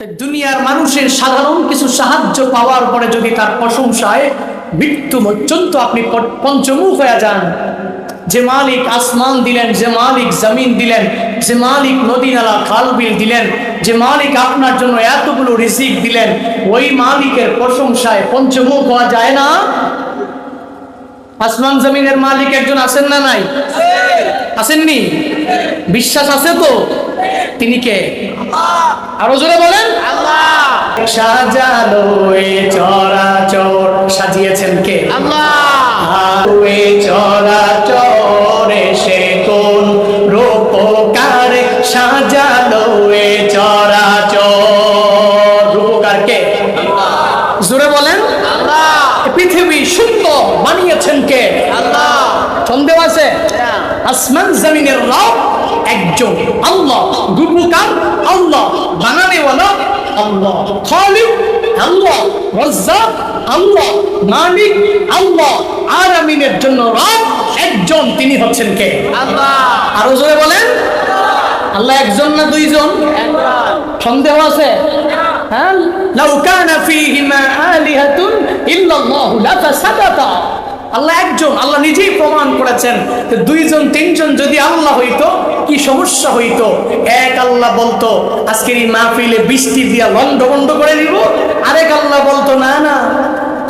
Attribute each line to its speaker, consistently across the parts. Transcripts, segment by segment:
Speaker 1: দুনিয়ার মানুষের সাধারণ কিছু সাহায্য পাওয়ার পরে যদি তার প্রশংসায় মৃত্যু পর্যন্ত আপনি পঞ্চমুখ হয়ে যান, যে মালিক আসমান দিলেন, যে মালিক জমিন দিলেন, যে মালিক নদী নালা খাল বিল দিলেন, যে মালিক আপনার জন্য এতগুলো রিজিক দিলেন, ওই মালিকের প্রশংসায় পঞ্চমুখ হওয়া যায় না? আসমান জমিনের মালিক একজন আছেন না নাই? আসেননি? বিশ্বাস আছে তো? তিনি কে? আরো জোরে বলেন। আল্লাহ। সাজালো এ চরাচর, সাজিয়েছেন কে? আল্লাহ। এ চরাচর সে কোন রূপকারে সাজালো এ চরাচর, রূপকার কে? আল্লাহ। জোরে বলেন। আল্লাহ। পৃথিবী সুন্দর বানিয়েছেন কে? আল্লাহ। সন্দেহ আছে? আসমান জমিনের রব একজন আল্লাহ, রূপকার আল্লাহ, বানানেওয়ালা আল্লাহ, খালিক আল্লাহ, রাজ্জাক আল্লাহ, মালিক আল্লাহ, আলামিনের জন্য রব একজন, তিনি হচ্ছেন কে? আল্লাহ। আরো জোরে বলেন। আল্লাহ একজন না দুইজন? সন্দেহ আছে? হ্যাঁ, লাউ কানা ফীহিমা আলিহাতুন ইল্লাল্লাহু লাফাসাদাতা। আল্লাহ একজন, আল্লাহ নিজেই প্রমাণ করেছেন। দুইজন তিনজন যদি আল্লাহ হইতো কি সমস্যা হইতো? এক আল্লাহ বলতো আজকের এই মাহফিলে বৃষ্টি দিয়া লন্ড বন্ধ করে দিব, আরেক আল্লাহ বলতো না না,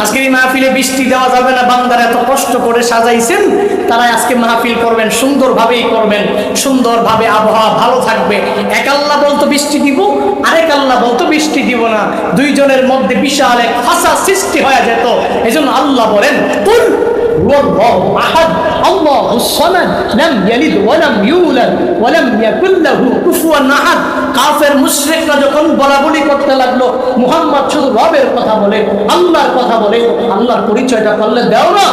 Speaker 1: আজকের এই মাহফিলে বৃষ্টি দেওয়া যাবে না, বান্দারা এত কষ্ট করে সাজাইছেন, তারা আজকে মাহফিল করবেন, সুন্দরভাবেই করবেন, সুন্দরভাবে আবহাওয়া ভালো থাকবে। এক আল্লাহ বলতো বৃষ্টি দিব, আরেক আল্লাহ বলতো বৃষ্টি দিব না। দুইজনের মধ্যে বিশাল এক ফাঁসা সৃষ্টি হয়ে যেত। এজন্য আল্লাহ বলেন, কুল হুয়াল্লাহু আহাদ আল্লাহুস সামাদ লাম ইয়ালিদ ওয়া লাম ইউলাদ ওয়া লাম ইয়াকুল লাহু কুফুয়ান আহাদ। কাফের মুশরিকরা যখন বলাবলি করতে লাগলো মুহাম্মদ শুধু রবের কথা বলে, আল্লাহর কথা বলে, আল্লাহর পরিচয়টা করলে দাও না।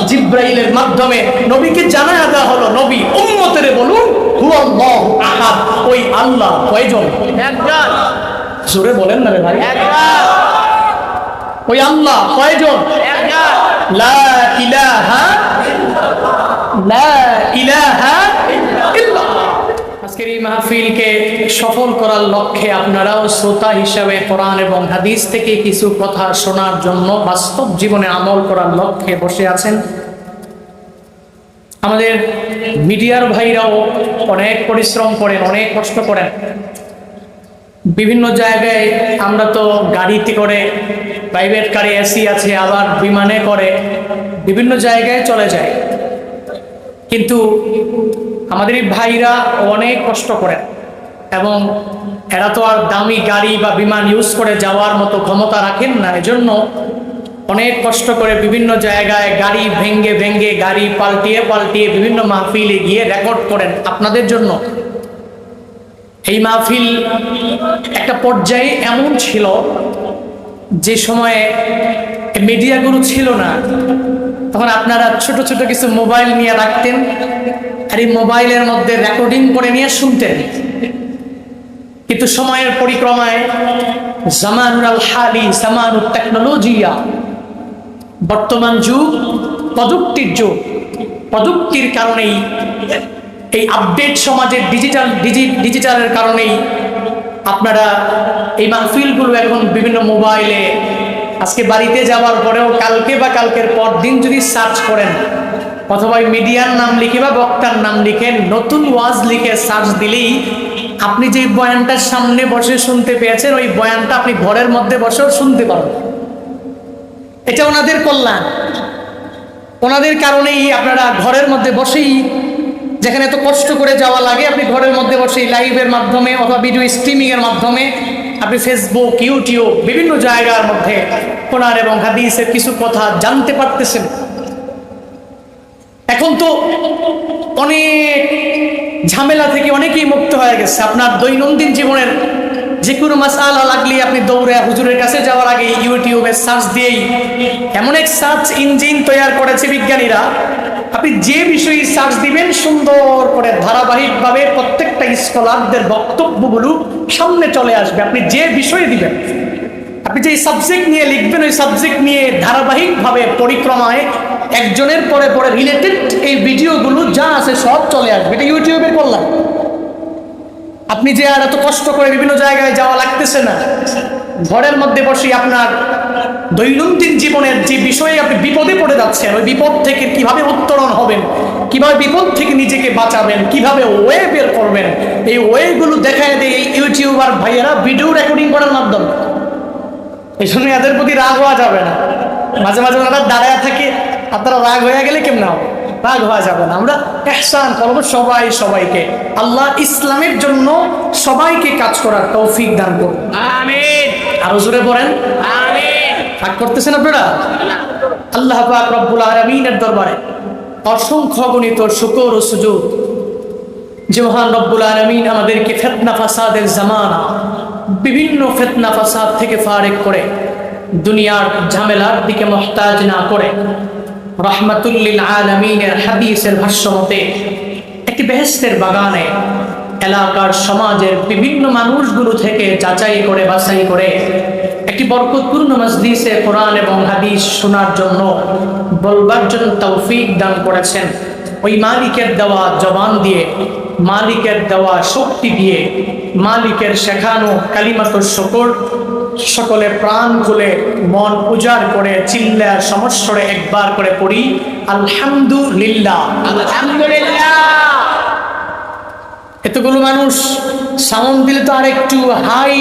Speaker 1: জিব্রাইলের মাধ্যমে নবীকে জানায়া দেওয়া হলো, নবী উম্মতের বলুন হুয়াল্লাহু আহাদ। ওই আল্লাহ কয়জন? একজন। জোরে বলেন না রে ভাই। একজন। ওই আল্লাহ কয়জন? একজন। লা ইলাহা লা ইলাহা ইল্লাল্লাহ। আজকের এই মাহফিলকে সফল করার লক্ষ্যে আপনারাও শ্রোতা হিসাবে কোরআন এবং হাদিস থেকে কিছু কথা শোনার জন্য, বাস্তব জীবনে আমল করার লক্ষ্যে বসে আছেন। আমাদের মিডিয়ার ভাইরাও অনেক পরিশ্রম করেন, অনেক কষ্ট করেন। বিভিন্ন জায়গায় আমরা তো গাড়িতে করে, প্রাইভেট কারে এসি আছে, আবার বিমানে করে বিভিন্ন জায়গায় চলে যায়, কিন্তু আমাদের এই ভাইরা অনেক কষ্ট করেন এবং এরা তো আর দামি গাড়ি বা বিমান ইউজ করে যাওয়ার মতো ক্ষমতা রাখেন না। এজন্য অনেক কষ্ট করে বিভিন্ন জায়গায় গাড়ি ভেঙ্গে ভেঙ্গে, গাড়ি পাল্টিয়ে পাল্টিয়ে বিভিন্ন মাহফিলে গিয়ে রেকর্ড করেন আপনাদের জন্য। এই মাহফিল একটা পর্যায়ে এমন ছিল যে সময়ে মিডিয়াগুলো ছিল না, তখন আপনারা ছোট ছোট কিছু মোবাইল নিয়ে রাখতেন, আর এই মোবাইলের মধ্যে রেকর্ডিং করে নিয়ে শুনতেন। কিন্তু সময়ের পরিক্রমায় জামানুল হালি, জামানুল টেকনোলজিয়া, বর্তমান যুগ প্রযুক্তির যুগ। প্রযুক্তির কারণেই, এই আপডেট সমাজের ডিজিটালের কারণেই আপনারা এই মাহফিলগুলো এখন বিভিন্ন মোবাইলে, আজকে বাড়িতে যাওয়ার পরেও কালকে বা কালকের পর দিন যদি সার্চ করেন, অথবা মিডিয়ার নাম লিখে বা বক্তার নাম লিখে নতুন ওয়াজ লিখে সার্চ দিলেই আপনি যে বয়ানটার সামনে বসে শুনতে পেয়েছেন, ওই বয়ানটা আপনি ঘরের মধ্যে বসেও শুনতে পারবেন। এটা ওনাদের কল্যাণ, ওনাদের কারণেই আপনারা ঘরের মধ্যে বসেই, যেখানে এত কষ্ট করে যাওয়া লাগে, আপনি ঘরের মধ্যে বসেই লাইভের মাধ্যমে অথবা ভিডিও স্ট্রিমিংয়ের মাধ্যমে আপনি ফেসবুক, ইউটিউব বিভিন্ন জায়গার মধ্যে কোরআন এবং হাদিসের কিছু কথা জানতে পারতেছেন। এখন তো অনেক ঝামেলা থেকে অনেকেই মুক্ত হয়ে গেছে। আপনার দৈনন্দিন জীবনের যে কোনো মাসআলা লাগলে আপনি দৌড়ে হুজুরের কাছে যাওয়ার আগে ইউটিউবে সার্চ দিয়েই, এমন এক সার্চ ইঞ্জিন তৈরি করেছে বিজ্ঞানীরা, আপনি যে বিষয়ে সার্চ দিবেন সুন্দর করে ধারাবাহিকভাবে প্রত্যেকটা স্কলারদের বক্তব্যগুলো সামনে চলে আসবে। আপনি যে বিষয়ে দিবেন, আপনি যে সাবজেক্ট নিয়ে লিখবেন, ওই সাবজেক্ট নিয়ে ধারাবাহিকভাবে পরিক্রমায় একজনের পরে পরে রিলেটেড এই ভিডিওগুলো যা আছে সব চলে আসবে। এটা ইউটিউবের কল্যাণ। আপনি যে আর এত কষ্ট করে বিভিন্ন জায়গায় যাওয়া লাগতেছে না, ঘরের মধ্যে বসে আপনার দৈনন্দিন জীবনের যে বিষয়ে আপনি বিপদে পড়ে যাচ্ছেন, ওই বিপদ থেকে কিভাবে উত্তরণ হবেন, কিভাবে বিপদ থেকে নিজেকে বাঁচাবেন, কিভাবে ওয়ে বের করবেন, এই ওয়েগুলো দেখায় দেয় এই ইউটিউবার ভাইয়েরা ভিডিও রেকর্ডিং করার মাধ্যমে। এই জন্য এদের প্রতি রাগ হওয়া যাবে না। মাঝে মাঝে ওনারা দাঁড়ায় থাকে, আপনারা রাগ হয়ে গেলে কেমন হবে? রাগ হওয়া যাবে না। আমরা ইহসান করবো সবাই সবাইকে। আল্লাহ ইসলামের জন্য সবাইকে কাজ করার তৌফিক দান করুন, আমিন। আরো জোরে পড়েন, আমিন। রাগ করতেছেন আপনারা? আল্লাহ পাক রব্বুল আলামিনের দরবারে অসংখ্য গণিত শুকর ও সুজুদ যে মহান রব্বুল আলামিন আমাদেরকে ফিতনা ফাসাদের জামানা, বিভিন্ন ফিতনা ফাসাদ থেকে ফারেক করে দুনিয়ার ঝামেলার দিকে মুহতাজ না করে রাহমাতুল লিল আলামিনের হাদিসের ভাষ্য মতে একটি বেহেশতের বাগানে এলাকার সমাজের বিভিন্ন মানুষগুলো থেকে যাচাই করে বাছাই করে একটি বরকতপূর্ণ মজলিসে কোরআন এবং হাদিস শোনার জন্য বলবার জন্য তৌফিক দান করেছেন। ওই মালিকের দেওয়া জবান দিয়ে, মালিকের দেওয়া শক্তি দিয়ে, মালিকের শেখানো কালিমাতুশ শুকর সকলে প্রাণ খুলে মন উজাড় করে চিল্লা সমস্বরে একবার করে পড়ি আলহামদুলিল্লাহ, আলহামদুলিল্লাহ। এতগুলো মানুষ সাউন্ড দিলে তো আর একটু হাই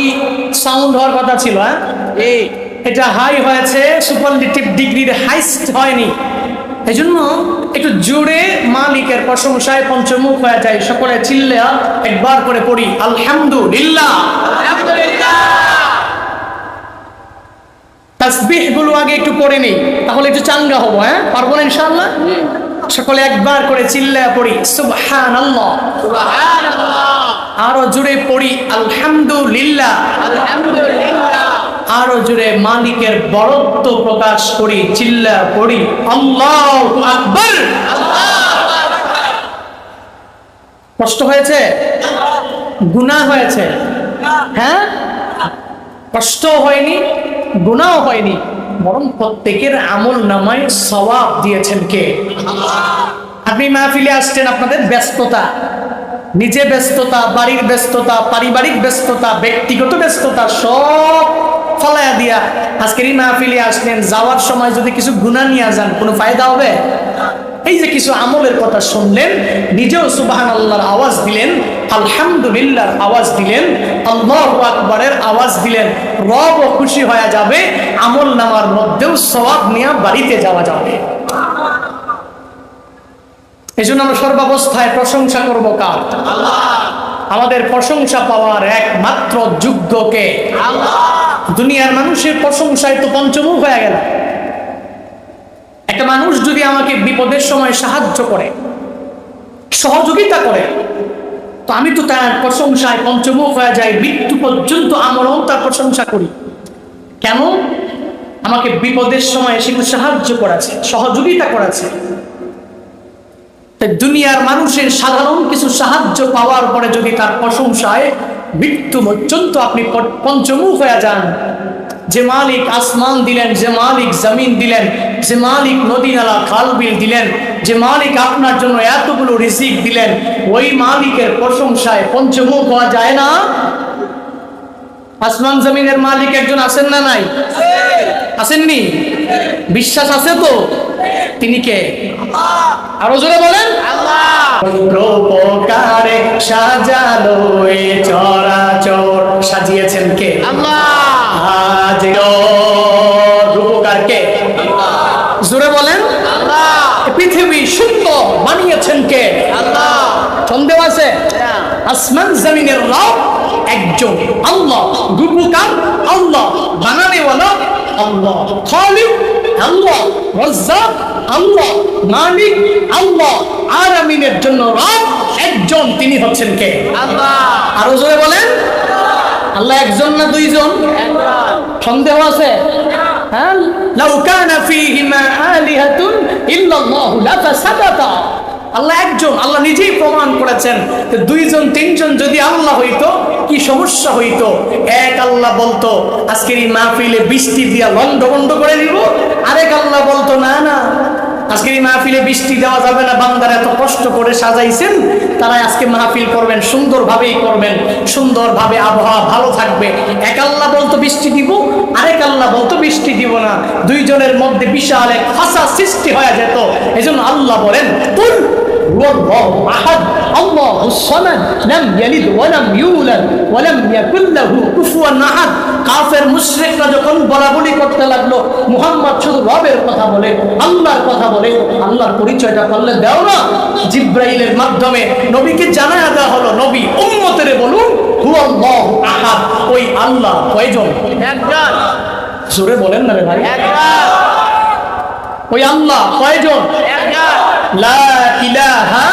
Speaker 1: সাউন্ড হওয়ার কথা ছিল, হ্যাঁ? এটা হাই হয়েছে, সুপারলেটিভ ডিগ্রির হাইস্ট হয়নি। এই জন্য একটু জোরে মালিকের প্রশংসায় পঞ্চমুখ হয়ে যায়। সকলে চিল্লা একবার করে পড়ি আলহামদুলিল্লাহ, আলহামদুলিল্লাহ। তাসবিহ গুলো আগে একটু পড়ে নেই, তাহলে একটু চাঙ্গা হবো, হ্যাঁ? পারবো না ইনশাআল্লাহ? সকলে একবার করে চিল্লা পড়ি সুবহানাল্লাহ, সুবহানাল্লাহ। আরো জোরে পড়ি আলহামদুলিল্লাহ, আলহামদুলিল্লাহ। আরো জোরে মালিকের বরত্ব প্রকাশ করি, চিল্লা পড়ি আল্লাহু আকবার, আল্লাহু আকবার। কষ্ট হয়েছে, গুনাহ হয়েছে, হ্যাঁ? কষ্ট হয়নি, গুনাহ হয়নি, বরং প্রত্যেকের আমল নামায় সওয়াব দিয়েছেন কে? আপনি মাহফিলে আসছেন, আপনাদের ব্যস্ততা, নিজে ব্যস্ততা, বাড়ির ব্যস্ততা, পারিবারিক ব্যস্ততা, ব্যক্তিগত ব্যস্ততা সব ফলায়া দিয়া আজকের এই মাহফিলে আসলেন। যাওয়ার সময় যদি কিছু গুনাহ নিয়ে যান, কোনো ফায়দা হবে? এই যে কিছু আমলের কথা শুনলেন, নিজেও সুবহানাল্লাহর আওয়াজ দিলেন, আলহামদুলিল্লাহর আওয়াজ দিলেন, আল্লাহু আকবারের আওয়াজ দিলেন, রব খুশি হয়ে যাবে, আমল নামার মধ্যেও সওয়াব নিয়ে বাড়িতে যাওয়া যাবে। এই জন্য আমরা সর্বাবস্থায় প্রশংসা করবো কার? আল্লাহ। আমাদের প্রশংসা পাওয়ার একমাত্র যোগ্য কে? আল্লাহ। দুনিয়ার মানুষের প্রশংসায় তো পঞ্চমুখ হয়ে গেল। একটা মানুষ যদি আমাকে বিপদের সময় সাহায্য করে, সহযোগিতা করে, তো আমি তো তার প্রশংসায় পঞ্চমুখ হয়ে যাই, মৃত্যু পর্যন্ত আমরাও তার প্রশংসা করি। কেন? আমাকে বিপদের সময় সে সাহায্য করেছে, সহযোগিতা করেছে। দুনিয়ার মানুষের সাধারণ কিছু সাহায্য পাওয়ার পরে যদি তার প্রশংসায় মৃত্যু পর্যন্ত আপনি পঞ্চমুখ হয়ে যান, যে মালিক আসমান দিলেন, যে মালিক জমিন দিলেন, যে মালিক নদী নালা খাল বিল দিলেন, যে মালিক আপনার জন্য এতগুলো রিজিক দিলেন, ওই মালিকের প্রশংসায় পঞ্চমুখ হওয়া যায় না? আসমান জমিনের মালিক একজন আছেন না নাই? আসেননি? বিশ্বাস আছে তো? তিনি কে? আরো জোরে বলেন আল্লাহ। রূপকারে সাজালো এ চরাচর, সাজিয়েছেন কে? আল্লাহ। আজ রূপকার কে? আল্লাহ। জোরে বলেন আল্লাহ। পৃথিবী সুন্দর বানিয়েছেন কে? আল্লাহ। সন্দেহ আছে? আসমান জমিনের রব একজন আল্লাহ, রূপকার আল্লাহ, বানানেওয়ালা আল্লাহ, খালিক আল্লাহ, রাজ্জাক আল্লাহ, মালিক আল্লাহ। আলামিনের জন্য রব একজন, তিনি হচ্ছেন কে? আল্লাহ। আরো জোরে বলেন আল্লাহ একজন না দুইজন? সন্দেহ আছে? হ্যাঁ, লাউ কানা ফীহিমা আলিহাতুন ইল্লাল্লাহু লাফাসাদাতা। আল্লাহ একজন, আল্লাহ নিজেই প্রমাণ করেছেন। দুইজন তিনজন যদি আল্লাহ হইতো কি সমস্যা হইতো? এক আল্লাহ বলতো আজকের এই মাহফিলে বৃষ্টি দিয়া লন্ডভন্ড করে দিব, আরেক আল্লাহ বলতো না না, আজকের এই মাহফিলে বৃষ্টি দেওয়া যাবে না, বান্দারা এত কষ্ট করে সাজাইছেন, তারা আজকে মাহফিল করবেন, সুন্দরভাবেই করবেন, সুন্দরভাবে আবহাওয়া ভালো থাকবে। এক আল্লাহ বলতো বৃষ্টি দিব, আরেক আল্লাহ বলতো বৃষ্টি দিব না। দুইজনের মধ্যে বিশাল এক ফাঁসা সৃষ্টি হয়ে যেত। এজন্য আল্লাহ বলেন, কুল হুয়াল্লাহু আহাদ আল্লাহুস সামাদ লাম ইয়ালিদ ওয়া লাম ইউলাদ ওয়া লাম ইয়াকুল লাহু কুফুয়ান আহাদ। কাফের মুশরিকরা যখন বলাবলি করতে লাগলো মুহাম্মদ শুধু রবের কথা বলে, আল্লাহর কথা বলে, আল্লাহর পরিচয়টা করলে দাও না। জিব্রাইলের মাধ্যমে নবীকে জানায়া দেওয়া হলো, নবী উম্মতের বলুন হুয়াল্লাহু আহাদ। ওই আল্লাহ কয়জন? একজন। জোরে বলেন না রে ভাই, একজন। ওই আল্লাহ কয়জন? একজন। লা ইলাহা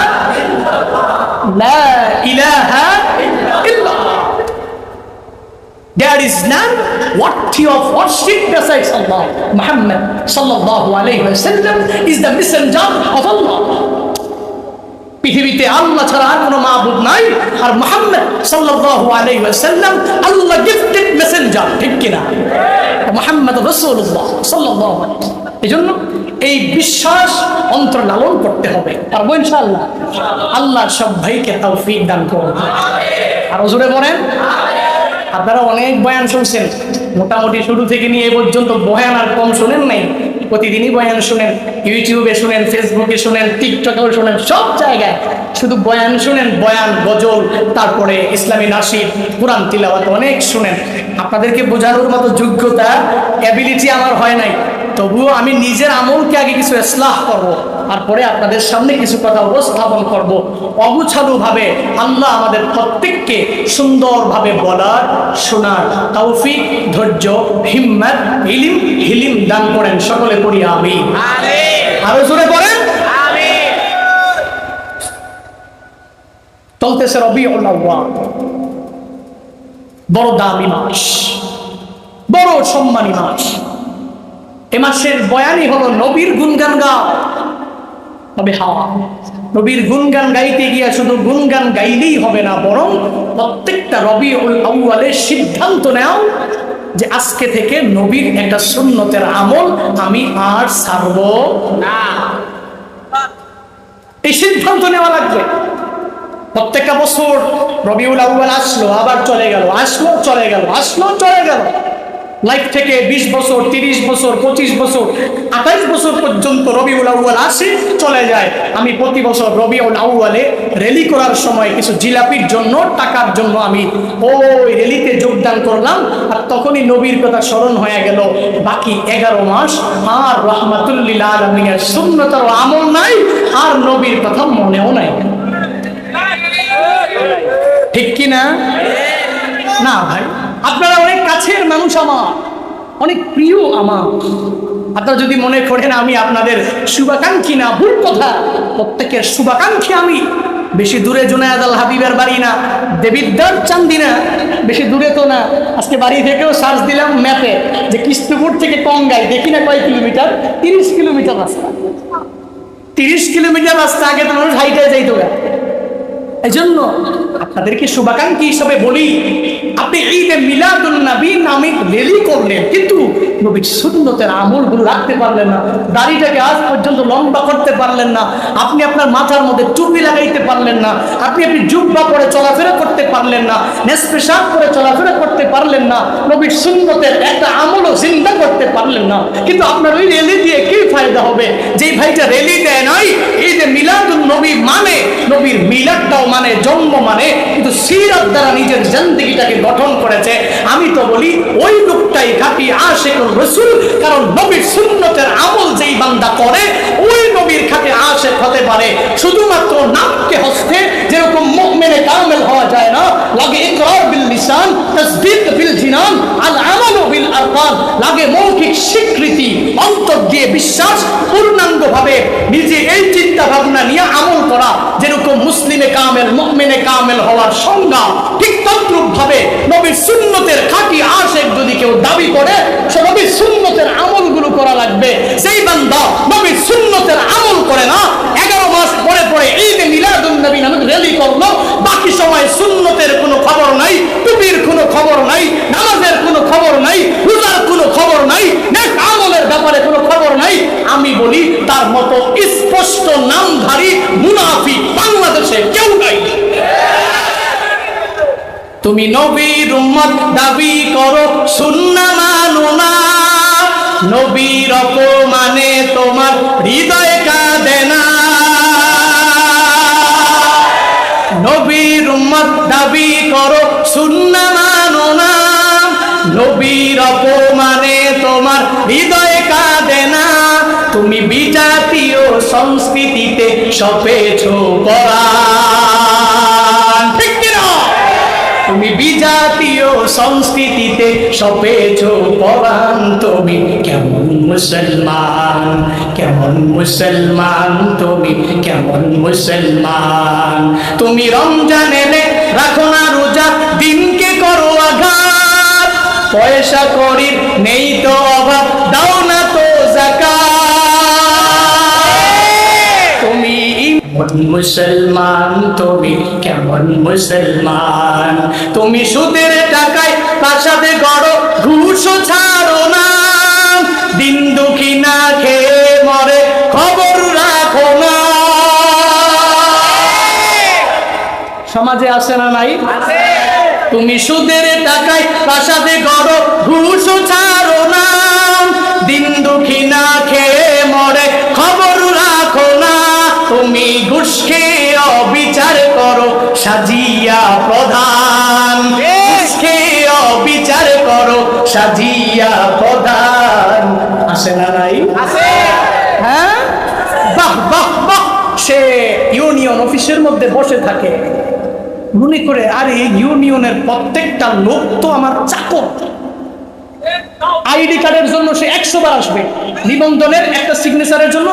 Speaker 1: ইল্লাল্লাহ। There is none worthy of worship besides Allah. Muhammad sallallahu alayhi wa sallam is the messenger of Allah. পৃথিবীতে আল্লাহ ছাড়া আর কোনো মাবুদ নাই, আর মুহাম্মদ সাল্লাল্লাহু আলাইহি ওয়াসাল্লাম আল্লাহ গিফটেড মেসেঞ্জার, ঠিক কি না? মুহাম্মদ রাসূলুল্লাহ সাল্লাল্লাহু আলাইহি ওয়াসাল্লাম। এজন্য এই বিশ্বাস অন্তর লালন করতে হবে, পারবো ইনশাআল্লাহ। আল্লাহ সব ভাইকে তৌফিক দান করুন, আমিন। আর জোরে বলেন আমিন। আপনারা অনেক বয়ান শুনছেন, মোটামুটি শুরু থেকে নিয়ে এ পর্যন্ত বয়ান আর কম শুনেন নাই। প্রতিদিনই বয়ান শুনেন, ইউটিউবে শুনেন, ফেসবুকে শুনেন, টিকটকেও শুনেন, সব জায়গায় শুধু বয়ান শুনেন, বয়ান, গজল, তারপরে ইসলামী নাশিদ, কুরআন তিলাওয়াত অনেক শুনেন। আপনাদেরকে বোঝানোর মতো যোগ্যতা, অ্যাবিলিটি আমার হয় নাই। তবুও আমি নিজের আমলকে আগে কিছু ইসলাহ করব, তারপরে আপনাদের সামনে কিছু কথা উপস্থাপন করব। অগুছালুভাবে আল্লাহ আমাদের প্রত্যেককে সুন্দরভাবে বলার, শোনার তৌফিক, ধৈর্য, হিম্মত, ইলম, হিলিম দান করেন। সকলে পড়ি আমিন। আরো জোরে বলেন আমিন। চলতেছে রবিউল আউয়াল, বড় দামি মাস, বড় সম্মানী মাস। এ মাসের বয়ানই হলো নবীর গুণগান গাও। তবে হ্যাঁ, নবীর গুণগান গাইতে গিয়া শুধু গুণগান গাইলেই হবে না, বরং প্রত্যেকটা রবিউল আউয়ালে সিদ্ধান্ত নেও যে আজকে থেকে নবীর একটা সুন্নতের আমল আমি আর ছাড়ব না। এই সিদ্ধান্ত নেওয়া লাগবে। প্রত্যেকটা বছর রবিউল আউয়াল আসলো, আবার চলে গেল, আসলো চলে গেল, আসলো চলে গেল। লাইফ থেকে 20 বছর, 30 বছর, 25 বছর, 28 বছর পর্যন্ত রবিউল আউয়াল আসে চলে যায়। আমি প্রতি বছর রবিউল আউয়ালে র্যালি করার সময় কিছু জিলাপির জন্য, টাকার জন্য আমি ওই র্যালিতে যোগদান করলাম, আর তখনই নবীর কথা স্মরণ হয়ে গেল। বাকি 11 মাস আর রাহমাতুল লিল আলামিনের সুন্নতের আমল নাই, আর নবীর কথা মনেও নাই। ঠিক কি না? না ভাই, আপনারা অনেক কাছের মানুষ, আমার অনেক প্রিয় আমার। আপনারা যদি মনে করেন আমি আপনাদের শুভাকাঙ্ক্ষী না, ভুল কথা। প্রত্যেকের শুভাকাঙ্ক্ষী আমি। বেশি দূরে জুনায়েদ আল হাবিবের বাড়ি না, দেবিদ্দার চান্দি না, বেশি দূরে তো না। আজকে বাড়ি থেকেও সার্চ দিলাম ম্যাপে যে কৃষ্ণপুর থেকে কঙ্গাই, দেখি না কয় কিলোমিটার, 30 কিলোমিটার রাস্তা। 30 কিলোমিটার রাস্তা, আগে তো মানুষ হাইটে যাইতো। এই জন্য আপনাদেরকে শুভাকাঙ্ক্ষী হিসাবে বলি, আপনি ঈদে মিলাদুন নবী নামে র্যালি করলেন, কিন্তু নবীর সুন্নতের আমলগুলো রাখতে পারলেন না। দাড়িটাকে আজ পর্যন্ত লম্বা করতে পারলেন না। আপনি আপনার মাথার মধ্যে টুপি লাগাইতে পারলেন না। আপনি জুব্বা পরে চলাফেরা করতে পারলেন না। নেসপেশাক করে চলাফেরা করতে পারলেন না। নবীর সুন্নতের একটা আমলও জিন্দা করতে পারলেন না। কিন্তু আপনার ওই র্যালি দিয়ে কি ফায়দা হবে? যেই ভাইটা র্যালি দেয় নাই, ঈদে মিলাদুন নবী মানে, নবীর মিলাদটাও মানে, জন্ম মানে, কিন্তু সিরাত দ্বারা নিজের জিন্দেগিটাকে গঠন করেছে। আমি তো বলি ওই লোকটাই খাঁটি আশিকুর রাসূল। কারণ নবীর সুন্নতের আমল যেই বান্দা করে, ওই নবীর খাঁটি আশিক হতে পারে। শুধুমাত্র নামকে হস্তে যেরকম মুমিনে কামেল হওয়া যায় না, লাগে ইকরার বিল লিসান, তাসদীক বিল জিনান, আল আমাল বিল আরকান, লাগে মৌখিক স্বীকৃতি, অন্তর দিয়ে বিশ্বাস, পূর্ণাঙ্গভাবে নিজে এই চিন্তা ভাবনা নিয়ে আমল করা। যেরকম মুসলিমে কামেল, মুমিনে কামেল হওয়ার সংজ্ঞা, ঠিক তদ্রূপ ভাবে নবীর সুন্নতের খাঁটি আশিক যদি কেউ দাবি করে, সে নবীর সুন্নতের আমলগুলো করা লাগবে। সেই বান্দা নবীর সুন্নতের আমল করে না, 11 মাস পরে পরে ঈদে মিলাদুন নবী নামে র্যালি করলো, বাকি সময় সুন্নতের কোনো খবর নাই, টুপির কোনো খবর নাই, নামাজের কোনো খবর নাই, রোজার কোনো খবর নাই, নেক আমলের ব্যাপারে কোনো খবর নাই। আমি বলি তার মতো স্পষ্ট নামধারী মুনাফিক বাংলাদেশে কেউ নাই। তুমি নবীর উম্মত দাবি করো, সুন্নাহ নবীর অপমানে তোমার হৃদয় কাঁদে না। নবীর উম্মত দাবি করো সুন্নাহ মানো না। নবীর অপমানে তোমার হৃদয় কাঁদে না। তুমি বিজাতীয় সংস্কৃতিতে সপেছো পরাণ, ঠিক কিনা? তুমি বিজাতীয় সংস্কৃতিতে সপেছো পরাণ। তুমি কেমন মুসলমান, কেমন মুসলমান, তুমি কেমন মুসলমান? তুমি রমজান এলে রাখো না রোজা, দিনকে করো আঘাত। পয়সা করির নেই তো অভাব, দাও না তো যাকাত। তুমি মুসলমান, তুমি কেমন মুসলমান? তুমি সুদের টাকায় প্রাসাদে গড়ো, ঘুষও ছাড়ো না। দিন দুঃখী না খেয়ে মরে, খবর রাখো না। সমাজে আছে না নাই? তুমি সুদের টাকায় প্রাসাদে গড়ো, ঘুষও ছাড়ো না। দিন দুঃখী না খেয়ে মরে, খবর রাখো না। তুমি ঘুষ খেয়ে অবিচার করো, সাজিয়া প্রধান। ঘুষ খেয়ে অবিচার করো, সাজিয়া প্রধান। আসে না নাই? হ্যাঁ, বাহ বাহ বাহ। সে ইউনিয়ন অফিসের মধ্যে বসে থাকে, মনে করে আরে ইউনিয়নের প্রত্যেকটা লোক তো আমার চাকর। আইডি কার্ডের জন্য সে 100 বার আসবে, নিবন্ধনের একটা সিগনেচারের জন্য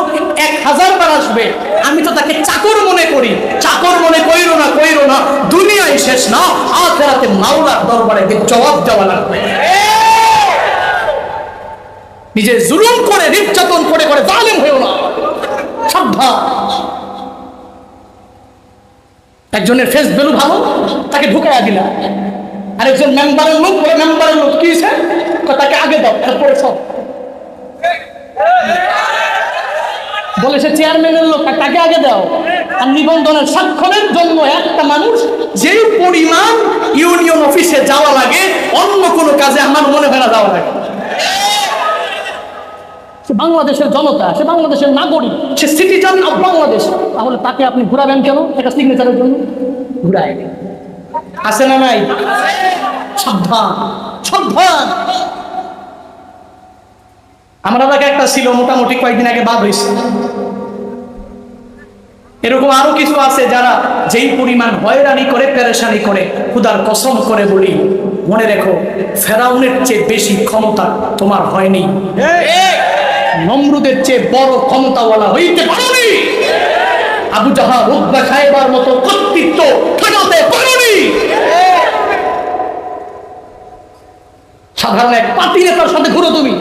Speaker 1: 1000 বার আসবে। আমি তো তাকে চাকর মনে করি। চাকর মনে কইরো না, কইরো না, দুনিয়ায় শেষ না, আখিরাতে মাওলার দরবারে জবাব দেওয়া লাগবে। নিজে জুলুম করে, নির্যাতন করে করে জালেম হইও না, সাবধান। একজনের ফেস ভ্যালু ভালো, তাকে ঢুকাইয়া দিলা। আরেকজন মেম্বারের লোক, বলে মেম্বারের লোক কি হয়েছে, তাকে আগে দাও, এরপরে সব। বলে সে চেয়ারম্যানের লোক, তাকে আগে দাও। আর নিবন্ধনের স্বাক্ষরের জন্য একটা মানুষ যেই পরিমাণ ইউনিয়ন অফিসে যাওয়া লাগে, অন্য কোনো কাজে আমার মনে হয় না যাওয়া লাগে। সে বাংলাদেশের জনতা, সে বাংলাদেশের নাগরিক, সে সিটিজেন অফ বাংলাদেশ। তাহলে তাকে আপনি ঘুরাবেন কেন? একটা সিগনেচারের জন্য ঘুরায়। আছে না নাই? সাবধান, সাবধান। আমরা তাকে একটা ছিল, মোটামুটি কয়েকদিন আগে বাদ হয়েছে। এরকম আরো কিছু আছে যারা যেই পরিমাণ হয়রানি করে, পেরেশানি করে, খোদার কসম করে বলি, মনে রেখো ফেরাউনের চেয়ে বেশি ক্ষমতা তোমার হয়নি। নমরুদের চেয়ে বড় ক্ষমতাওয়ালা হইতে পারোনি। আবু জাহাল, উতবা, সাহেবার মতো কর্তৃত্ব ঠেকাতে পারোনি। সাধারণ এক পাতি নেতার সাথে ঘুরো তুমি,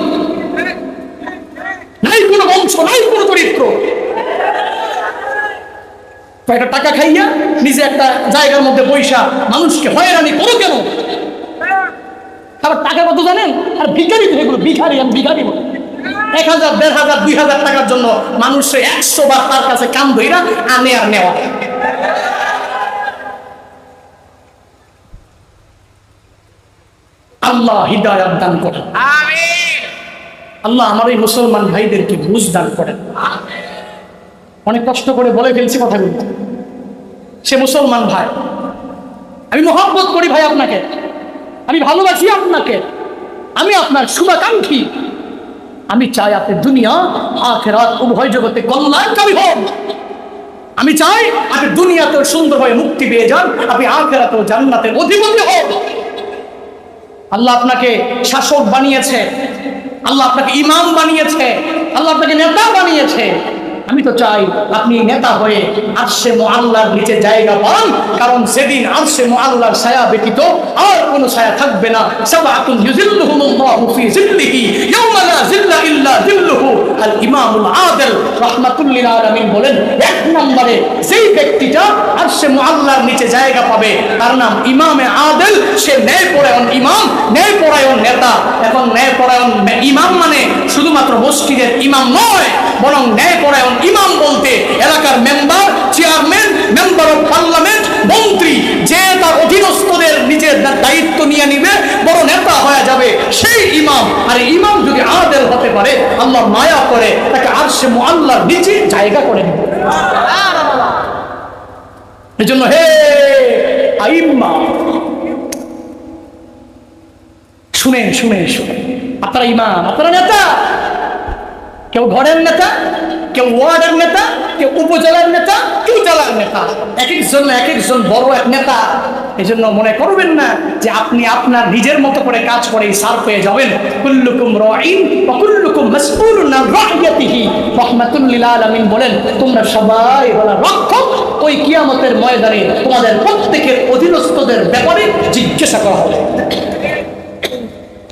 Speaker 1: নাই কোনো বংশ, নাই কোনো চরিত্র। কয়েকটা টাকা খাইয়া নিজে একটা জায়গার মধ্যে বৈশা মানুষকে হয়রানি করো কেন? আবার টাকা কত জানেন? আর ভিখারি তো এগুলো, ভিখারি। আমি ভিখারি বলি। 1000, 1500, 2000 টাকার জন্য মানুষের 100 বার তার কাছে কাম ধইরা আনে আর নেওয়া। আল্লাহ হিদায়াত দান করেন, আমিন। আল্লাহ আমার এই মুসলমান ভাইদেরকে বুঝ দান করেন। অনেক কষ্ট করে বলে ফেলছি কথাগুলো। সে মুসলমান ভাই, আমি মহব্বত করি ভাই আপনাকে, আমি ভালোবাসি আপনাকে, আমি আপনার শুভাকাঙ্ক্ষী। আমি চাই আপনি দুনিয়া আখিরাত উভয় জগতে কল্যাণকামী হন। আমি চাই আপনি দুনিয়াতেও সুন্দরভাবে মুক্তি পেয়ে যান, আপনি আখিরাতেও জান্নাতের অধিপতি হন। আল্লাহ আপনাকে শাসক বানিয়েছে, আল্লাহ আপনাকে ইমাম বানিয়েছে, আল্লাহ আপনাকে নেতা বানিয়েছে। আমি তো চাই আপনি নেতা হয়ে আরশে মুআল্লার নিচে জায়গা পান, কারণ সেদিন আরশে মুআল্লার ছায়া ব্যতীত আর কোনো ছায়া থাকবে না। সাবআতুন ইউযিল্লুহুমুল্লাহু ফি যিল্লিহি ইয়াওমা লা যিল্লা ইল্লা যিল্লুহু। আল ইমামুল আদিল রাহমাতুল লিল আলামিন বলেন, এক নম্বরে যেই ব্যক্তিটা আরশে মুআল্লার নিচে জায়গা পাবে তার নাম ইমামে আদিল। সে ন্যায়পরায়ণ ইমাম, ন্যায়পরায়ণ নেতা। এখন ন্যায়পরায়ণ ইমাম মানে শুধুমাত্র মসজিদের ইমাম নয়, বরং ন্যায়পরায়ণ ইমাম বলতে এলাকার member, chairman, member of parliament, মন্ত্রী, যে তার অধীনস্থদের নিজের দায়িত্ব নিয়ে নিবে, বড় নেতা হয়ে যাবে, সেই ইমাম। আর ইমাম যদি আদেল হতে পারে, আল্লাহ মায়া করে তাকে আরশে মুআল্লার নিচে জায়গা করে নেবে। এজন্য হে আইম্মা, শুনেন শুনেন শুনেন, আপনারা ইমাম, আপনারা নেতা, কেউ ঘরের নেতা, কেউ ওয়ার্ডের নেতা, কেউ উপজেলার নেতা, কেউ জেলার নেতা, এক একজন বড় এক নেতা। এই জন্য মনে করবেন না যে আপনি আপনার নিজের মতো করে কাজ করে সার পেয়ে যাবেন। কুল্লুকুম রাঈন ওয়া কুল্লুকুম মাসউলুন আন রাইয়াতিহি। রাহমাতুল লিল আলামিন বলেন, তোমরা সবাই হলো রক্ষক, ওই কিয়ামতের ময়দানে তোমাদের প্রত্যেকের অধীনস্থদের ব্যাপারে জিজ্ঞাসা করা হবে।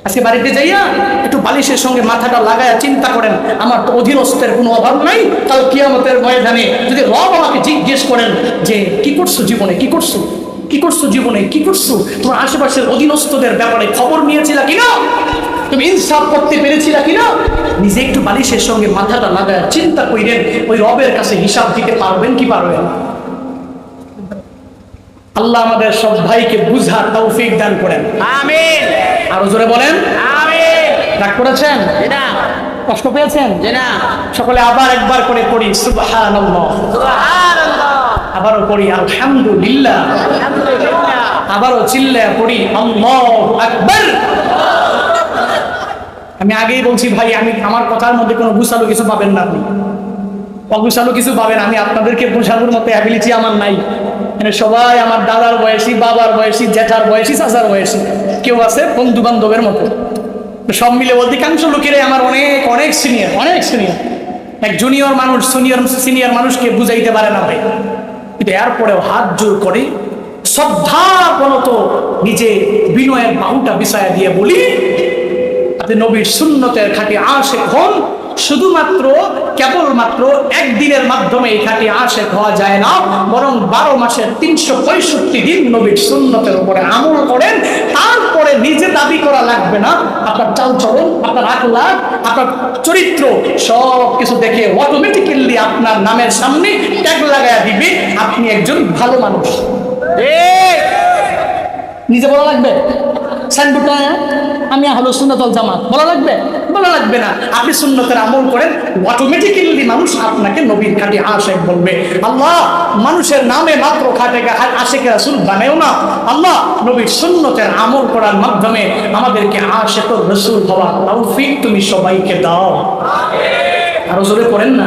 Speaker 1: আজকে বাড়িতে যাইয়া একটু বালিশের সঙ্গে মাথাটা লাগায়া চিন্তা করেন, আমার তো অধীনস্থের কোনো অভাব নাই। কাল কিয়ামতের ময়দানে যদি রব আমাকে জিজ্ঞেস করেন যে কি করছো জীবনে, কি করছো, কি করছো জীবনে, কি করছো, তোমার আশেপাশের অধীনস্থদের ব্যাপারে খবর নিয়েছিলা কিনা, তুমি ইনসাফ করতে পেরেছিলা কিনা, নিজে একটু বালিশের সঙ্গে মাথাটা লাগায়া চিন্তা করেন, ওই রবের কাছে হিসাব দিতে পারবেন কি পারবেন না। আল্লাহ আমাদের সব ভাইকে বুঝার তৌফিক দান করেন, আমিন। আরো জোরে বলেন আমিন। রাগ করেছেন না, কষ্ট পেয়েছেন না? সকলে আবার একবার করে পড়ি সুবহানাল্লাহ, সুবহানাল্লাহ, আবারও পড়ি আলহামদুলিল্লাহ, আলহামদুলিল্লাহ, আবারও চিল্লায়া পড়ি আল্লাহু আকবার। আমি আগেই বলছি ভাই, আমার কথার মধ্যে কোনো গুছালো কিছু পাবেন না, আপনি অগুছালো কিছু পাবেন। আমি আপনাদেরকে বোঝানোর মতো অ্যাবিলিটি আমার নাই। সবাই আমার দাদার বয়সী, বাবার বয়সী, জ্যাঠার বয়সী, চাচার বয়সী, কেউ আছে বন্ধু বান্ধবের মতো। সব মিলে অধিকাংশ লোকেরাই আমার অনেক অনেক সিনিয়র, অনেক সিনিয়র। এক জুনিয়র মানুষ সিনিয়র মানুষকে বুঝাইতে পারে না ভাই, কিন্তু এরপরেও হাত জোর করে শ্রদ্ধাবনত নিজে বিনয়ের বাহুটা বিছায়া দিয়ে বলি, আপনি নবীর সুন্নতের খাঁটি আশিক হন। শুধুমাত্র কেবলমাত্র একদিনের মাধ্যমে এই খাঁটি আশিক হওয়া যায় না, বরং 12 মাসের 365 দিন নবীর সুন্নতের উপরে আমল করেন। তারপরে নিজে দাবি করা লাগবে না, আপনার চালচলন, আপনার আখলাক, আপনার চরিত্র সব কিছু দেখে অটোমেটিক্যালি আপনার নামের সামনে ট্যাগ লাগায়া দিবে আপনি একজন ভালো মানুষ। নিজে বলা লাগবে সাইনবোর্ডটা আমি হলো সুন্নাতুল জামাত বলা লাগবে? বলা লাগবে না। আপনি সুন্নতের আমল করেন, অটোমেটিক্যালি মানুষ আপনাকে নবীর খাঁটি আশিক বলবে। আল্লাহ মানুষের নামে মাত্র খাঁটি আশিক রাসূল বানায়ও না, আল্লাহ নবীর সুন্নতের আমল করার মাধ্যমে আমাদেরকে আশিক রাসূল হওয়ার তৌফিক তুমি সবাইকে দাও, আমিন। আরো জোরে পড়েন না,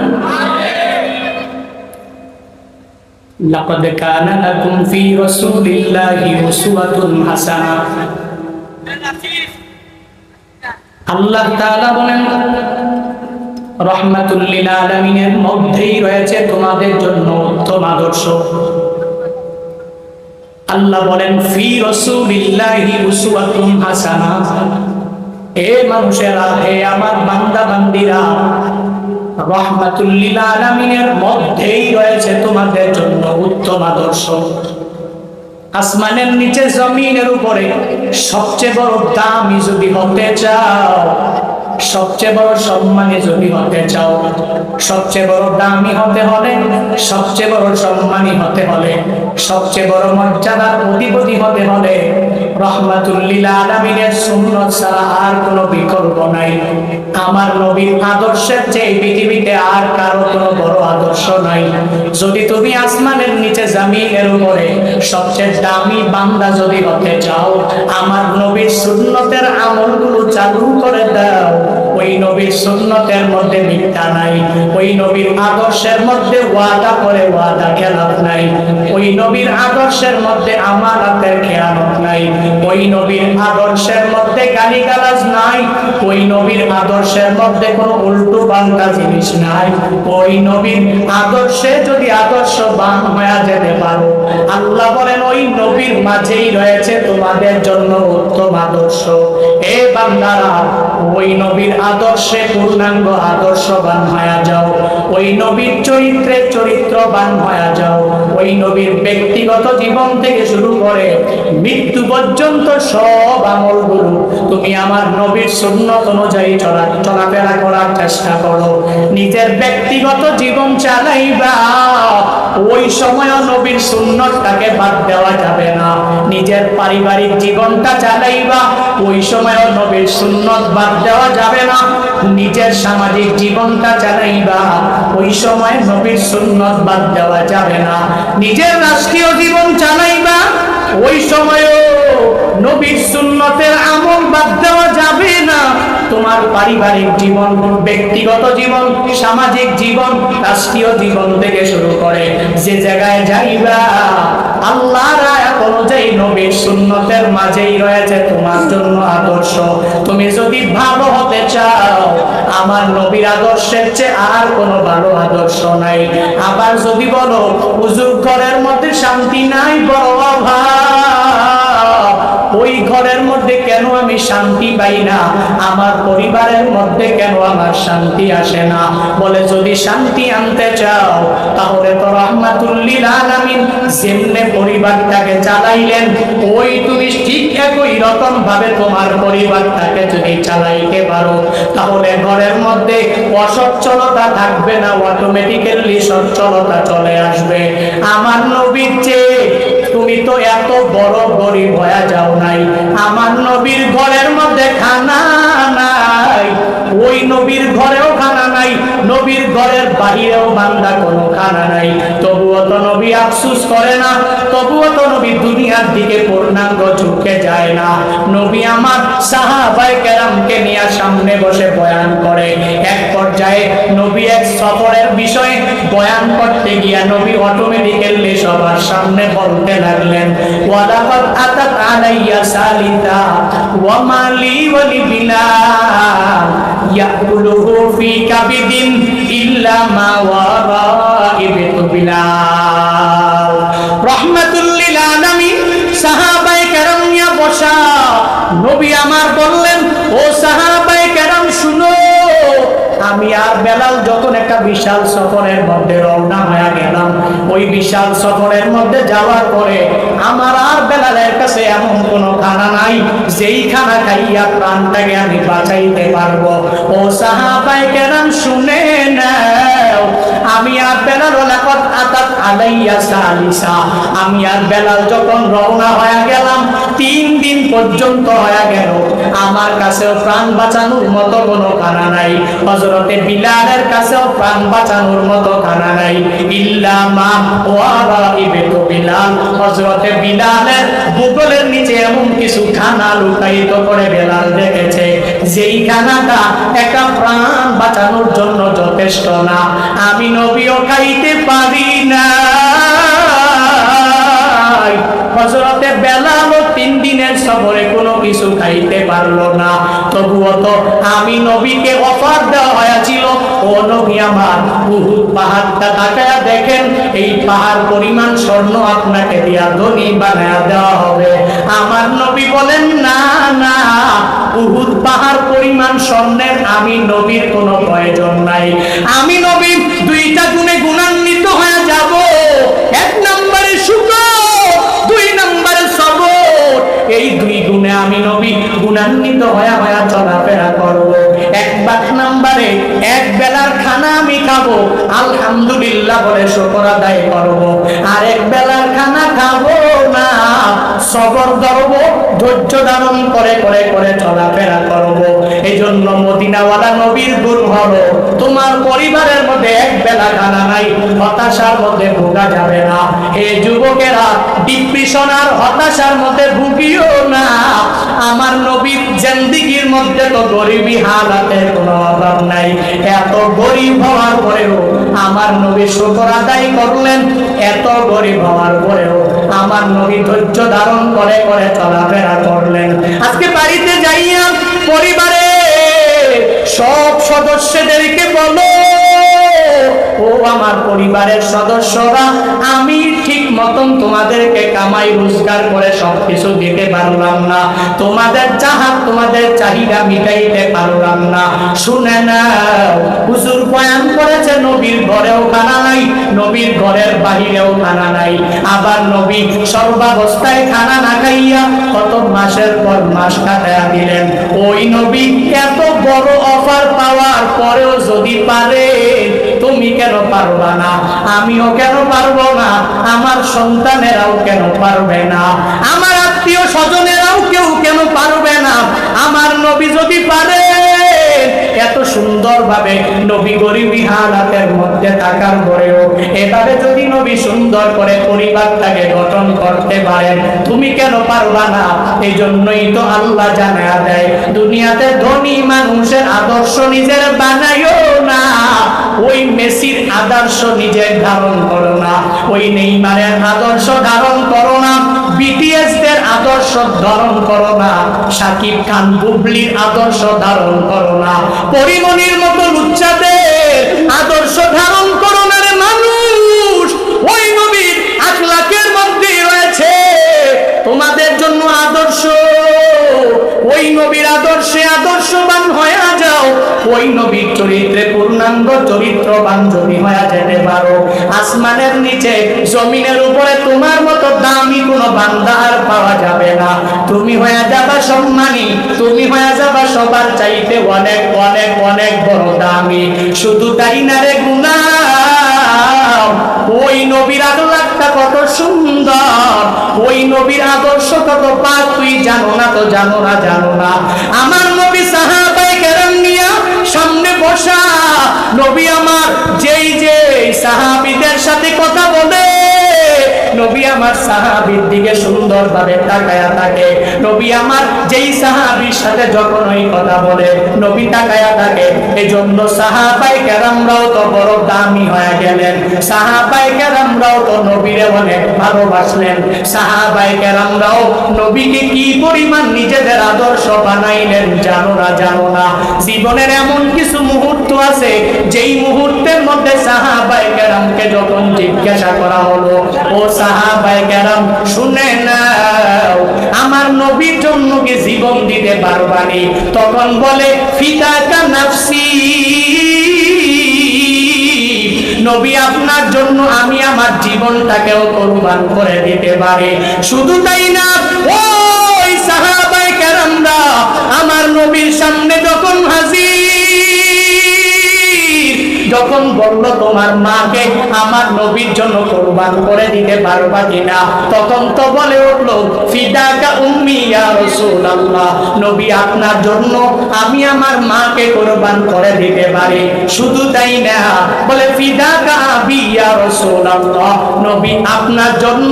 Speaker 1: লাকাদ কানা লাকুম ফি রাসূলিল্লাহি উসওয়াতুন হাসানাহ। আল্লাহ তাআলা বলেন, রাহমাতুল লিল আলামিনের মধ্যেই রয়েছে তোমাদের জন্য উত্তম আদর্শ। আল্লাহ বলেন ফি রাসূলিল্লাহি উসওয়াতুন হাসানাহ। এ মানুষেরা, হে আমার বান্দা বান্দীরা, রাহমাতুল লিল আলামিনের মধ্যেই রয়েছে তোমাদের জন্য উত্তম আদর্শ। আসমানের নিচে জমিনের উপরে সবচেয়ে বড় দামি যদি হতে চাও, সবচেয়ে বড় সম্মানী যদি হতে চাও, সবচেয়ে বড় দামি হতে হলে, সবচেয়ে বড় সম্মানী হতে হলে, সবচেয়ে বড় মর্যাদার অধিপতি হতে হলে রাহমাতুল লিল আলামিনের সুন্নাত ছাড়া আর কোনো বিকল্প নাই। আমার নবীর আদর্শের চেয়ে পৃথিবীতে আর কারো কোনো বড় আদর্শ নাই। যদি তুমি আসমানের নিচে জমিনের উপরে সবচেয়ে দামি বান্দা যদি হতে চাও, আমার নবীর সুন্নতের আমলগুলো চালু করে দাও। ওই নবীর সুন্নতের মধ্যে মিথ্যা নাই, ওই নবীর আদর্শের মধ্যে ওয়াদা করে ওয়াদা খেলাফ নাই, ওই নবীর আদর্শের মধ্যে আমানতের খেয়ানত নাই, ওই নবীর আদর্শের মধ্যে গালিগালাজ নাই, ওই নবীর আদর্শের মধ্যে কোনো উল্টো পাল্টা জিনিস নাই। ওই নবীর আদর্শে যদি আদর্শবান হয়ে যেতে পারো, আল্লাহ বলেন ওই নবীর মাঝেই রয়েছে তোমাদের জন্য উত্তম আদর্শ। এ বান্দারা ওই নবীর আদর্শে পূর্ণাঙ্গ আদর্শবান হয়ে যাও, ওই নবীর চরিত্রে চরিত্রবান হয়ে যাও, ওই নবীর ব্যক্তিগত জীবন থেকে শুরু করে মৃত্যু পর্যন্ত সব আমলগুলো তুমি আমার নবীর সুন্নত অনুযায়ী চলাফেরা করার চেষ্টা করো। নিজের ব্যক্তিগত জীবন চালাইবা, ওই সময় নবীর সুন্নতটাকে বাদ দেওয়া যাবে না। নিজের পারিবারিক জীবনটা চালাইবা, ওই সময় নবীর সুন্নত বাদ দেওয়া যাবে না। নিজের সামাজিক জীবনটা চালাইবা, ওই সময় নবীর সুন্নত বাদ দেওয়া যাবে না। নিজের রাষ্ট্রীয় জীবন চালাইবা, ওই সময়ও নবীর সুন্নতের আমল বাদ দেওয়া যাবে না। তোমার পারিবারিক জীবন, ব্যক্তিগত জীবন, সামাজিক জীবন, রাষ্ট্রীয় জীবন থেকে শুরু করে যে জায়গায় যাইবা, আল্লাহর আয়াত অনুযায়ী নবীর সুন্নতের মাঝেই রয়েছে তোমার জন্য আদর্শ। তুমি যদি ভালো হতে চাও, আমার নবীর আদর্শের চেয়ে আর কোনো ভালো আদর্শ নাই। আবার যদি বলো হুজুর ঘরের মধ্যে শান্তি নাই, বড় অভাব, ওই ঘরের মধ্যে কেন আমি শান্তি পাই না, আমার পরিবারের মধ্যে কেন আমার শান্তি আসে না? বলে যদি শান্তি আনতে চাও, তাহলে তো রাহমাতুল লিল আলামিন যেমনে পরিবারটাকে চালাইলেন, ওই তুমি ঠিক একই রকম ভাবে তোমার পরিবারটাকে যদি চালাইতে পারো, তাহলে ঘরের মধ্যে অসচ্ছলতা থাকবে না, অটোমেটিক্যালি সচ্ছলতা চলে আসবে। আমার নবীর চেয়ে তুমি তো এত বড় গরিব হয়ে যাও নাই। আমার নবীর ঘরের মধ্যে খানা নাই, ওই নবীর ঘরেও খানা নাই, নবীর ঘরের বাহিরেও বান্দা কোনো খানা নাই। তবুও তো নবী আফসোস করে না, তবুও তো নবী দুনিয়ার দিকে পূর্ণাঙ্গ ঝুঁকে যায় না। নবী আমার সাহাবায়ে কেরামকে নিয়ে সামনে বসে বয়ান করে। এক পর্যায়ে নবী এক সফরের বিষয়ে বয়ান করতে গিয়া নবী অটোমেটিক্যালি সবার সামনে বলতে লাগলেন, ওয়ালাকাদ আতাত আলাইয়া সালিতা ওয়া মালি ওয়ালি বিলাল ইয়াকুলুহু ফি কাবিদিন ইল্লা মা ওয়ারা ইবতু বিলাল। রাহমাতুল লিল আলামিন সাহাবায়ে কেরাম নিয়ে বসা। নবী আমার বললেন, ও সাহাবায়ে কেরাম শুনো, আমি আর বেলাল যখন একটা বিশাল সফরের মধ্যে রওনা হয়ে গেলাম, ওই বিশাল সফরের মধ্যে যাওয়ার পরে আমার আর বেলালের কাছে এমন কোনো খানা নাই যেই খানা খাইয়া প্রাণটাকে আমি বাঁচাইতে পারবো। ও সাহাবায়ে কেরাম শুনে নাও, আমি আর বেলাল লাকাদ আতাত আলাইয়া সালিসা, আমি আর বেলাল যখন রওনা হয়ে গেলাম 3 দিন পর্যন্ত হয়ে গেল, আমার কাছেও প্রাণ বাঁচানোর মতো কোনো খানা নাই। হযরতে বিলালের কাছেও প্রাণ বাঁচানোর মতো খানা নাই। ইল্লা মা ওয়ারা ইবতু বিলাল, হযরতে বিলালের বুকের নিচে এমন কিছু খানা লুকায়িত করে বেলাল দেখেছে, যেই খানাটা একটা প্রাণ বাঁচানোর জন্য যথেষ্ট না। আমি নবীও খাইতে পারি না। হযরতে বেলাল 3 দিনের সফরে কোনো কিছু খাইতে পারলো না। তবুও তো আমি নবীকে অফার দেওয়া হয়েছিল, ও নবী আমার উহুদ পাহাড়টা তাকায়া দেখেন, এই পাহাড় পরিমাণ স্বর্ণ আপনাকে দিয়া ধনী বানায়া দেওয়া হবে। আমার নবী বলেন, না না, উহুদ পাহাড় পরিমাণ স্বর্ণের আমি নবীর কোনো প্রয়োজন নাই। আমি নবী 2টা গুণে গুণান্বিত হয়ে যাব। 1 নম্বরে শুকর, 2 নম্বরে সবর। এই 2 গুণে আমি নবী গুণান্বিত হয়ে চলাফেরা করব। 1 নম্বরে 1 বেলার খানা আমি খাবো, আলহামদুলিল্লাহ বলে শুকর আদায় করব। আর 1 বেলার খানা খাবো না, সবর ধরব, ধৈর্য ধারণ করে করে করে চলাফেরা করব। এই জন্য মদিনাওয়ালা নবীর গুণ হলো, তোমার পরিবারের মধ্যে 1 বেলা খানা নাই, হতাশার মধ্যে ভোগা যাবে না। হে যুবকেরা, ডিপ্রেশন আর হতাশার মধ্যে ভুগিও না। আমার নবীর জিন্দেগির মধ্যে তো গরিবী হালাতের কোনো অভাব নাই। এত গরিব হওয়ার পরেও আমার নবী শুকর আদায় করলেন। এত গরিব হওয়ার পরেও আমার নবী ধৈর্য ধারণ করে করে চলাফেরা করলেন। আজকে বাড়িতে যাইয়া পরিবারে সব সদস্যদেরকে বলো, ও আমার পরিবারের সদস্যরা, আমি ঠিক মতন তোমাদেরকে কামাই রোজগার করে সবকিছু দিতে পারলাম না, তোমাদের চাহাত তোমাদের চাহিদা মিটাইতে পারলাম না। শুনে নাও, হুজুর বয়ান করেছে নবীর ঘরেও খানা নাই, নবীর ঘরের বাহিরেও খানা নাই। আবার নবী সর্বাবস্থায় খানা না খাইয়া কত মাসের পর মাস কাটায়া দিলেন। ওই নবী এত বড় অফার পাওয়ার পরেও যদি পারে, তুমি কেন পারবা না? আমিও কেন পারবো না? আমার সন্তানেরাও কেন পারবে না? আমার আত্মীয় স্বজনেরাও কেউ কেন পারবে না? আমার নবী যদি পারে, এত সুন্দরভাবে নবী গরিবী হালাতের মধ্যে থাকার পরেও এভাবে যদি নবী সুন্দর করে পরিবারটাকে গঠন করতে পারেন, তুমি কেন পারবা না? এই জন্যই তো আল্লাহ জানায়া দেয়, দুনিয়াতে ধনী মানুষের আদর্শ নিজের বানাইও না, ওই মেসির আদর্শ নিজের ধারণ করো না, ওই নেইমারের আদর্শ ধারণ করো না, বিটিএস দের আদর্শ ধারণ করো না, শাকিব খান বুবলির আদর্শ ধারণ করো না, পরিমণির মতো লুচ্চাদের আদর্শ ধারণ করো না রে মানুষ। ওই নবীর আখলাকের মধ্যে রয়েছে তোমাদের জন্য আদর্শ। ওই নবীর আদর্শে আদর্শবান হয়ে যাও, ওই নবীর চরিত্রে পূর্ণাঙ্গ চরিত্রবান যদি হয়ে যেতে পারো, আসমানের নিচে জমিনের উপরে তোমার মতো দামি কোনো বান্দা আর পাওয়া যাবে না। তুমি হয়ে যাবা সম্মানী, তুমি হয়ে যাবা সবার চাইতে অনেক অনেক অনেক বড় দামি। শুধু তাই না রে গুনাহ, ওই নবীর আখলাকটা কত সুন্দর, ওই নবীর আদর্শ কত পাক, তুই জানো না তো জানো না, জানো না। আমার নবী সাহাবায়ে কেরাম নিয়া সামনে বসা, নবী আমার যেই যে সাহাবীদের সাথে কথা বলে, নবী আমার সাহাবীর দিকে সুন্দরভাবে তাকায়া থাকে। নবী আমার যেই সাহাবীর সাথে যখন ওই কথা বলে, নবী তাকায়া থাকে। এই জন্য সাহাবায়ে কেরামরাও তো বড় দামি হয়ে গেলেন, সাহাবায়ে কেরামরাও তো নবীরে অনেক ভালোবাসলেন, সাহাবায়ে কেরামরাও নবীকে কি পরিমাণ নিজেদের আদর্শ বানাইলেন, জানো না, জানো না। জীবনের এমন কিছু মুহূর্ত আছে, যেই মুহূর্তের মধ্যে সাহাবায়ে কেরামকে যখন জিজ্ঞাসা করা হলো, ও সাহাবায়ে কেরাম শুনে নাও, আমার নবীর জন্য কি জীবন দিতে পারবানি? তখন বলে, ফিদাকা নাফসি, নবী আপনার জন্য আমি আমার জীবনটাকেও কুরবান করে দিতে পারি। শুধু তাই না, ওই সাহাবায়ে কেরামরা আমার নবীর সামনে যখন হাজির, যখন বলল তোমার মাকে আমার নবীর জন্য কুরবান করে দিতে পারবা কিনা, তখন তো বলে উঠলো, ফিদাকা উম্মি ইয়া রাসূলুল্লাহ, নবী আপনার জন্য আমি আমার মাকে কুরবান করে দিতে পারি। শুধু তাই না, বলে ফিদাকা আবি ইয়া রাসূলুল্লাহ, নবী আপনার জন্য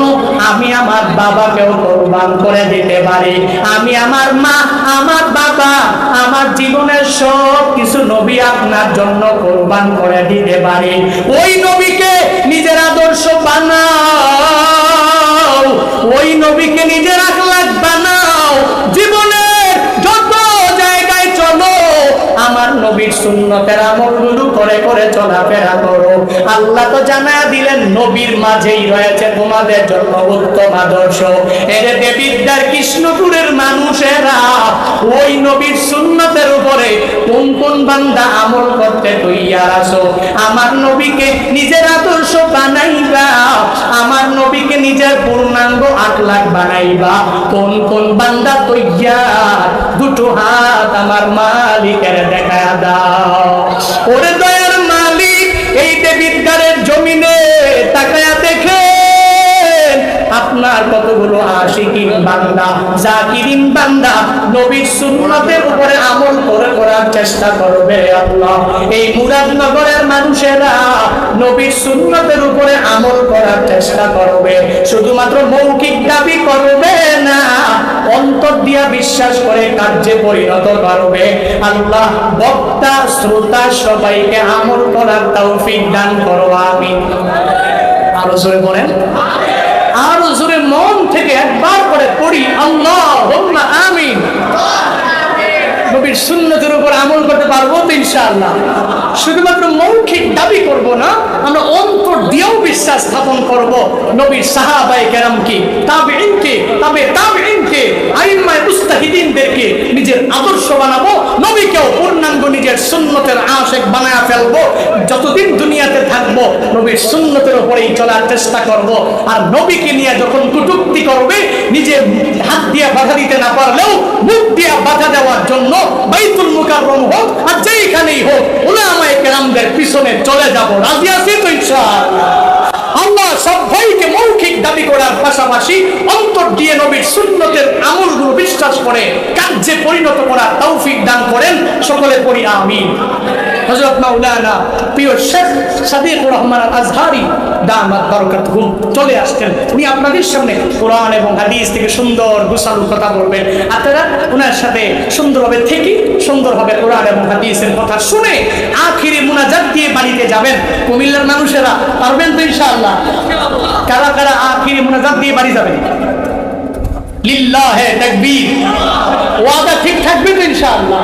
Speaker 1: আমি আমার বাবাকেও কুরবান করে দিতে পারি। আমি আমার মা, আমার বাবা, আমার জীবনের সব কিছু নবী আপনার জন্য কুরবান করে দিতে পারি। ওই নবীকে নিজের আদর্শ বানাও, ওই নবীকে নিজের আখলাক বানাও, জীবনের যত জায়গায় চলো আমার নবীর সুন্নতের আমলগুলো করে করে চলাফেরা করো। আল্লাহ তো জানায়া দিলেন, নবীর মাঝেই রয়েছে তোমাদের জন্য উত্তম আদর্শ। এর দেবিদ্যার কৃষ্ণপুরের মানুষেরা ওই নবীর সুন্নতের উপরে কোন কোন বান্দা আমল করতে তৈয়ার আছো? আমার নবীকে নিজের আদর্শ বানাইবা, আমার নবীকে নিজের পূর্ণাঙ্গ আখলাক বানাইবা, কোন কোন বান্দা তৈয়ার? দুটো হাত আমার মালিকের দেখায়া দাও। ওরে দয়ার মালিক, এই দেবিদ্যারের জমিনে তাকায়া দেখেন আপনার কতগুলো আশিকিন বান্দা, জাকিরিন বান্দা নবীর সুন্নতের উপরে আমল করে করার চেষ্টা করবে। আল্লাহ, এই মুরাদনগরের মানুষেরা নবীর সুন্নতের উপরে আমল করার চেষ্টা করবে, শুধুমাত্র মৌখিক দাবি করবে না, অন্তর দিয়া বিশ্বাস করে কার্যে পরিণত করবে। আল্লাহ বক্তা শ্রোতা সবাইকে আমল করার তৌফিক দান করো, আমিন। আরো জোরে বলেন, আরো জোরে মন থেকে একবার করে পড়ি, আল্লাহুম্মা আমিন। নবীর সুন্নতের উপর আমল করতে পারবো তো ইনশাআল্লাহ। শুধুমাত্র মৌখিক দাবি করব না, আমরা অন্তর দিয়েও বিশ্বাস স্থাপন করব নবীর সাহাবায়ে কেরামকে, তাবেঈনকে, তাবেঈনকে, আইম্মায়ে মুজতাহিদিনদেরকে নিজের আদর্শ বানাবো, নবীকেও পূর্ণাঙ্গ নিজের সুন্নতের আশিক বানায়া ফেলবো। যতদিন দুনিয়াতে থাকবো নবীর সুন্নতের উপরেই চলার চেষ্টা করব। আর নবীকে নিয়ে যখন কটূক্তি করবে, নিজে হাত দিয়ে বাধা দিতে না পারলেও মুখ দিয়ে বাধা দেওয়ার জন্য বাইতুল মুকাররম হোক আর যেইখানেই হোক উলামায়ে কেরামদের পিছনে চলে যাব। রাজি আছি তো ইনশাআল্লাহ? আল্লাহ সব ভাইকে মৌখিক দাবি করার পাশাপাশি অন্তর দিয়ে নবীর সুন্নতের আমলগুলো বিশ্বাস করে কার্যে পরিণত করার তৌফিক দান করেন। সকলে পড়ি আমিন। হযরত মাওলানা প্রিয় শেখ সাদিকুর রহমান আল আজহারি দামাত বরকাতুহুম চলে আসছেন। উনি আপনাদের সামনে কোরআন এবং হাদিস থেকে সুন্দর গুছালো কথা বলবেন। আপনারা ওনার সাথে সুন্দরভাবে থেকে সুন্দরভাবে কোরআন এবং হাদিসের কথা শুনে আখিরি মুনাজাত দিয়ে বাড়িতে যাবেন। কুমিল্লার মানুষেরা পারবেন তো ইনশাআল্লাহ? কারা কারা আখিরি মুনাজাত দিয়ে বাড়ি যাবেন? লিল্লাহে তাকবীর। ওয়াদা ঠিক থাকবে তো ইনশাআল্লাহ?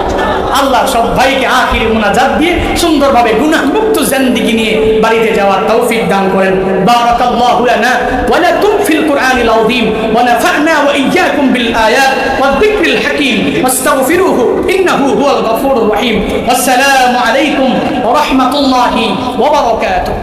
Speaker 1: আল্লাহ সব ভাইকে আখিরি মুনাজাত দিয়ে সুন্দরভাবে গুনাহ মুক্ত জিন্দেগি নিয়ে বাড়িতে যাওয়ার তৌফিক দান করেন। বারাকাল্লাহু লানা ওয়া লাকুম ফিল কুরআনিল আযীম ওয়া নাফা'না ওয়া ইয়্যাকুম বিল আয়াত ওয়াদ যিকরিল হাকীম ওয়াস্তাগফিরুহু ইন্নাহু হুয়াল গফুরুর রহিম। আসসালামু আলাইকুম ওয়া রাহমাতুল্লাহি ওয়া বারাকাতুহু।